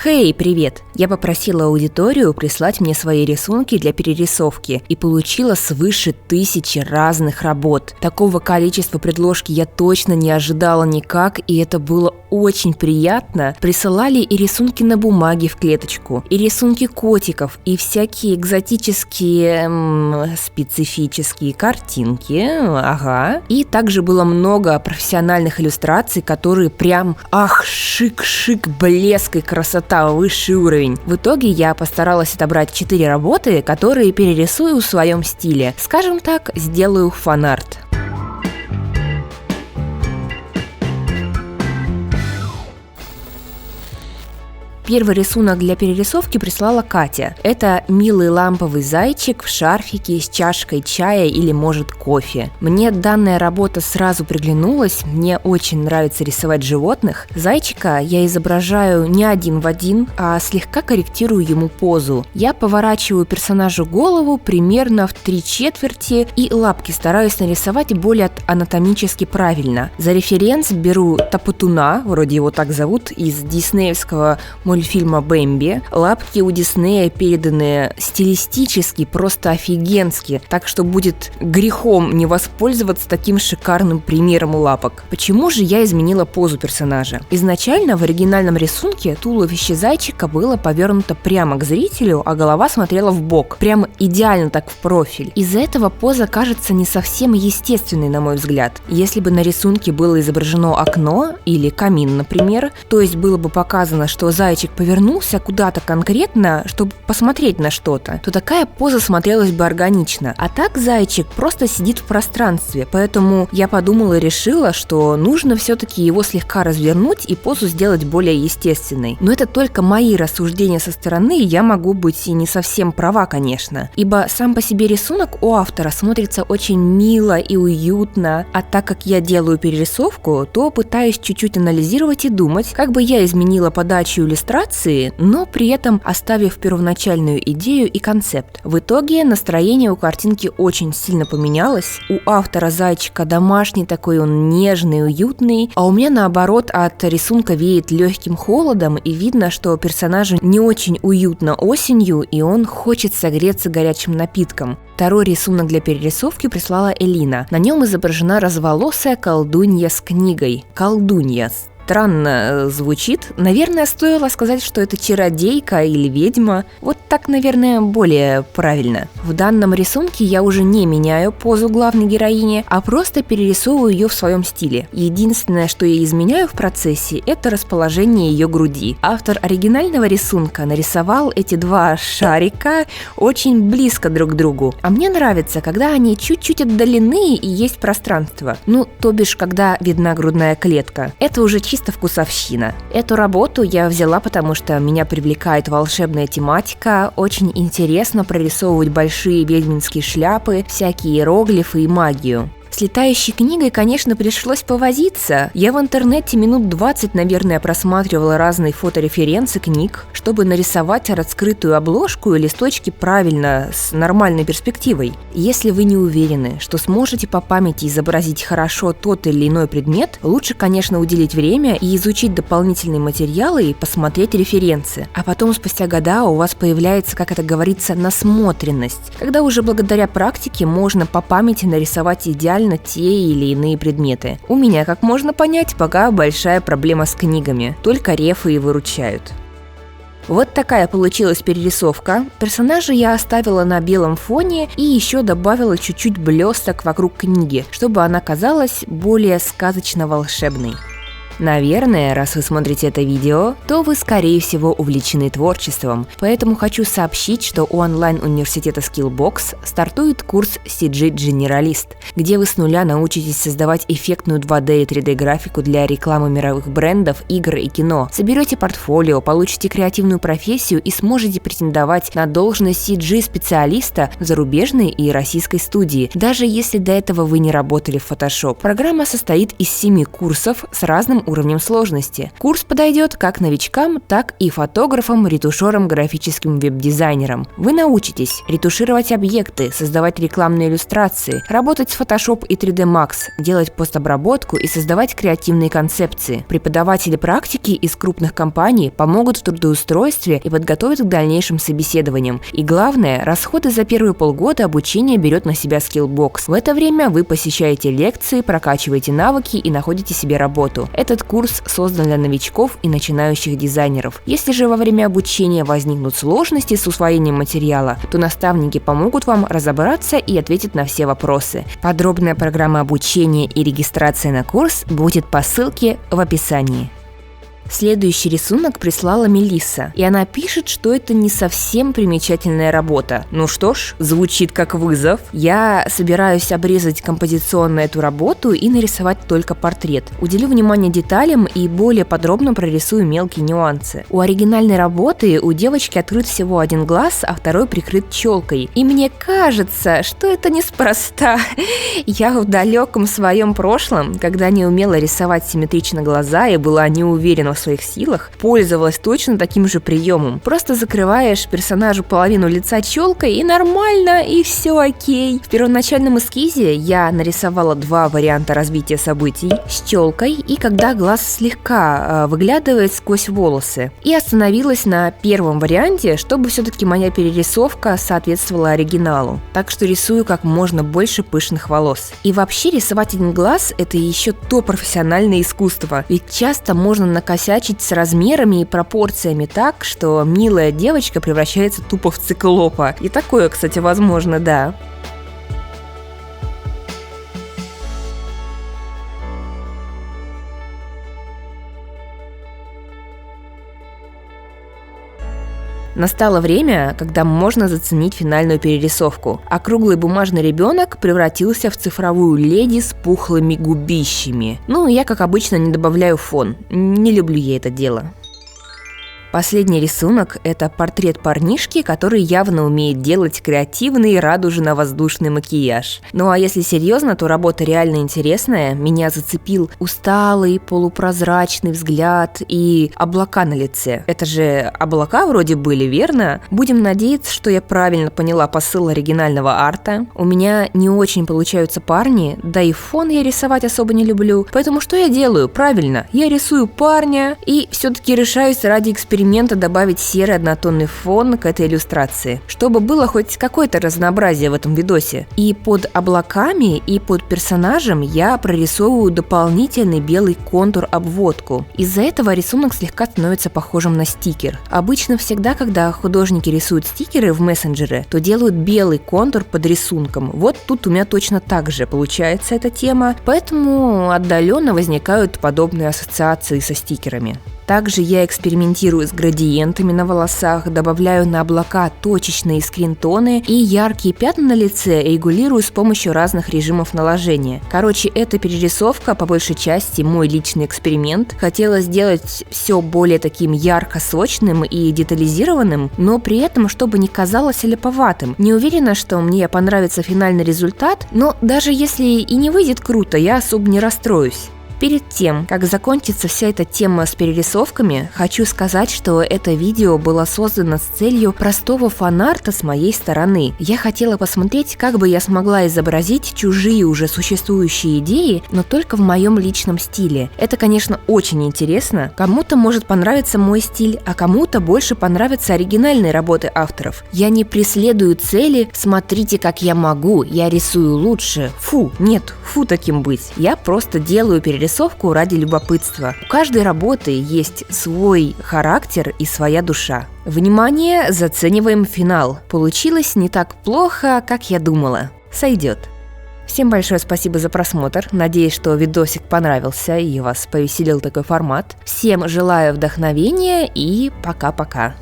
Хей, привет! Я попросила аудиторию прислать мне свои рисунки для перерисовки и получила свыше 1000 разных работ. Такого количества предложки я точно не ожидала никак, и это было очень приятно. Присылали и рисунки на бумаге в клеточку, и рисунки котиков, и всякие экзотические, специфические картинки, ага. И также было много профессиональных иллюстраций, которые прям, шик-шик, блеск и красота, высший уровень. В итоге я постаралась отобрать 4 работы, которые перерисую в своем стиле. Скажем так, сделаю фан-арт. Первый рисунок для перерисовки прислала Катя. Это милый ламповый зайчик в шарфике с чашкой чая или, может, кофе. Мне данная работа сразу приглянулась, мне очень нравится рисовать животных. Зайчика я изображаю не один в один, а слегка корректирую ему позу. Я поворачиваю персонажу голову примерно в 3/4 и лапки стараюсь нарисовать более анатомически правильно. За референс беру Тапатуна, вроде его так зовут, из диснеевского мультфильма «Бэмби». Лапки у Диснея переданы стилистически, просто офигенски, так что будет грехом не воспользоваться таким шикарным примером лапок. Почему же я изменила позу персонажа? Изначально в оригинальном рисунке туловище зайчика было повернуто прямо к зрителю, а голова смотрела в бок, прямо идеально так в профиль. Из-за этого поза кажется не совсем естественной, на мой взгляд. Если бы на рисунке было изображено окно или камин, например, то есть было бы показано, что зайчик повернулся куда-то конкретно, чтобы посмотреть на что-то, то такая поза смотрелась бы органично. А так зайчик просто сидит в пространстве, поэтому я подумала и решила, что нужно все-таки его слегка развернуть и позу сделать более естественной. Но это только мои рассуждения со стороны, я могу быть и не совсем права, конечно. Ибо сам по себе рисунок у автора смотрится очень мило и уютно, а так как я делаю перерисовку, то пытаюсь чуть-чуть анализировать и думать, как бы я изменила подачу иллюстрации, но при этом оставив первоначальную идею и концепт. В итоге настроение у картинки очень сильно поменялось. У автора зайчика домашний такой, он нежный, уютный, а у меня наоборот от рисунка веет легким холодом, и видно, что персонажу не очень уютно осенью, и он хочет согреться горячим напитком. Второй рисунок для перерисовки прислала Элина. На нем изображена разволосая колдунья с книгой. Колдунья. Странно звучит. Наверное, стоило сказать, что это чародейка или ведьма. Вот так, наверное, более правильно. В данном рисунке я уже не меняю позу главной героини, а просто перерисовываю ее в своем стиле. Единственное, что я изменяю в процессе, это расположение ее груди. Автор оригинального рисунка нарисовал эти два шарика очень близко друг к другу. А мне нравится, когда они чуть-чуть отдалены и есть пространство. То бишь, когда видна грудная клетка. Это уже чисто вкусовщина. Эту работу я взяла, потому что меня привлекает волшебная тематика. Очень интересно прорисовывать большие ведьминские шляпы, всякие иероглифы и магию. С летающей книгой, конечно, пришлось повозиться. Я в интернете минут 20, наверное, просматривала разные фотореференсы книг, чтобы нарисовать раскрытую обложку и листочки правильно, с нормальной перспективой. Если вы не уверены, что сможете по памяти изобразить хорошо тот или иной предмет, лучше, конечно, уделить время и изучить дополнительные материалы и посмотреть референсы. А потом, спустя года, у вас появляется, как это говорится, насмотренность, когда уже благодаря практике можно по памяти нарисовать идеально те или иные предметы. У меня, как можно понять, пока большая проблема с книгами. Только рефы и выручают. Вот такая получилась перерисовка. Персонажа я оставила на белом фоне и еще добавила чуть-чуть блесток вокруг книги, чтобы она казалась более сказочно-волшебной. Наверное, раз вы смотрите это видео, то вы, скорее всего, увлечены творчеством, поэтому хочу сообщить, что у онлайн-университета Skillbox стартует курс CG Generalist, где вы с нуля научитесь создавать эффектную 2D и 3D-графику для рекламы мировых брендов, игр и кино, соберете портфолио, получите креативную профессию и сможете претендовать на должность CG-специалиста в зарубежной и российской студии, даже если до этого вы не работали в Photoshop. Программа состоит из 7 курсов с разным уровнем сложности. Курс подойдет как новичкам, так и фотографам, ретушерам, графическим веб-дизайнерам. Вы научитесь ретушировать объекты, создавать рекламные иллюстрации, работать с Photoshop и 3D Max, делать постобработку и создавать креативные концепции. Преподаватели практики из крупных компаний помогут в трудоустройстве и подготовят к дальнейшим собеседованиям. И главное, расходы за первые полгода обучения берет на себя Skillbox. В это время вы посещаете лекции, прокачиваете навыки и находите себе работу. Этот курс создан для новичков и начинающих дизайнеров. Если же во время обучения возникнут сложности с усвоением материала, то наставники помогут вам разобраться и ответят на все вопросы. Подробная программа обучения и регистрация на курс будет по ссылке в описании. Следующий рисунок прислала Мелисса, и она пишет, что это не совсем примечательная работа. Ну что ж, звучит как вызов. Я собираюсь обрезать композиционно эту работу и нарисовать только портрет. Уделю внимание деталям и более подробно прорисую мелкие нюансы. У оригинальной работы у девочки открыт всего один глаз, а второй прикрыт челкой. И мне кажется, что это неспроста. Я в далеком своем прошлом, когда не умела рисовать симметрично глаза и была не уверена в своих силах, пользовалась точно таким же приемом. Просто закрываешь персонажу половину лица челкой и нормально, и все окей. В первоначальном эскизе я нарисовала два варианта развития событий с челкой и когда глаз слегка выглядывает сквозь волосы. И остановилась на первом варианте, чтобы все-таки моя перерисовка соответствовала оригиналу. Так что рисую как можно больше пышных волос. И вообще рисовать один глаз – это еще то профессиональное искусство. Ведь часто можно накосячить с размерами и пропорциями так, что милая девочка превращается тупо в циклопа. И такое, кстати, возможно, да. Настало время, когда можно заценить финальную перерисовку. Округлый бумажный ребенок превратился в цифровую леди с пухлыми губищами. Ну, я, как обычно, не добавляю фон. Не люблю я это дело. Последний рисунок – это портрет парнишки, который явно умеет делать креативный радужно-воздушный макияж. Ну а если серьезно, то работа реально интересная. Меня зацепил усталый, полупрозрачный взгляд и облака на лице. Это же облака вроде были, верно? Будем надеяться, что я правильно поняла посыл оригинального арта. У меня не очень получаются парни, да и фон я рисовать особо не люблю. Поэтому что я делаю? Правильно, я рисую парня и все-таки решаюсь ради эксперимента добавить серый однотонный фон к этой иллюстрации, чтобы было хоть какое-то разнообразие в этом видосе. И под облаками, и под персонажем я прорисовываю дополнительный белый контур-обводку. Из-за этого рисунок слегка становится похожим на стикер. Обычно всегда, когда художники рисуют стикеры в мессенджере, то делают белый контур под рисунком. Вот тут у меня точно так же получается эта тема, поэтому отдаленно возникают подобные ассоциации со стикерами. Также я экспериментирую с градиентами на волосах, добавляю на облака точечные скринтоны и яркие пятна на лице регулирую с помощью разных режимов наложения. Короче, эта перерисовка по большей части мой личный эксперимент. Хотела сделать все более таким ярко-сочным и детализированным, но при этом, чтобы не казалось ляповатым. Не уверена, что мне понравится финальный результат, но даже если и не выйдет круто, я особо не расстроюсь. Перед тем, как закончится вся эта тема с перерисовками, хочу сказать, что это видео было создано с целью простого фан-арта с моей стороны. Я хотела посмотреть, как бы я смогла изобразить чужие уже существующие идеи, но только в моем личном стиле. Это, конечно, очень интересно. Кому-то может понравиться мой стиль, а кому-то больше понравятся оригинальные работы авторов. Я не преследую цели «смотрите, как я могу, я рисую лучше». Фу, нет, фу таким быть. Я просто делаю перерисовку ради любопытства. У каждой работы есть свой характер и своя душа. Внимание, зацениваем финал. Получилось не так плохо, как я думала. Сойдет. Всем большое спасибо за просмотр. Надеюсь, что видосик понравился и вас повеселил такой формат. Всем желаю вдохновения и пока-пока.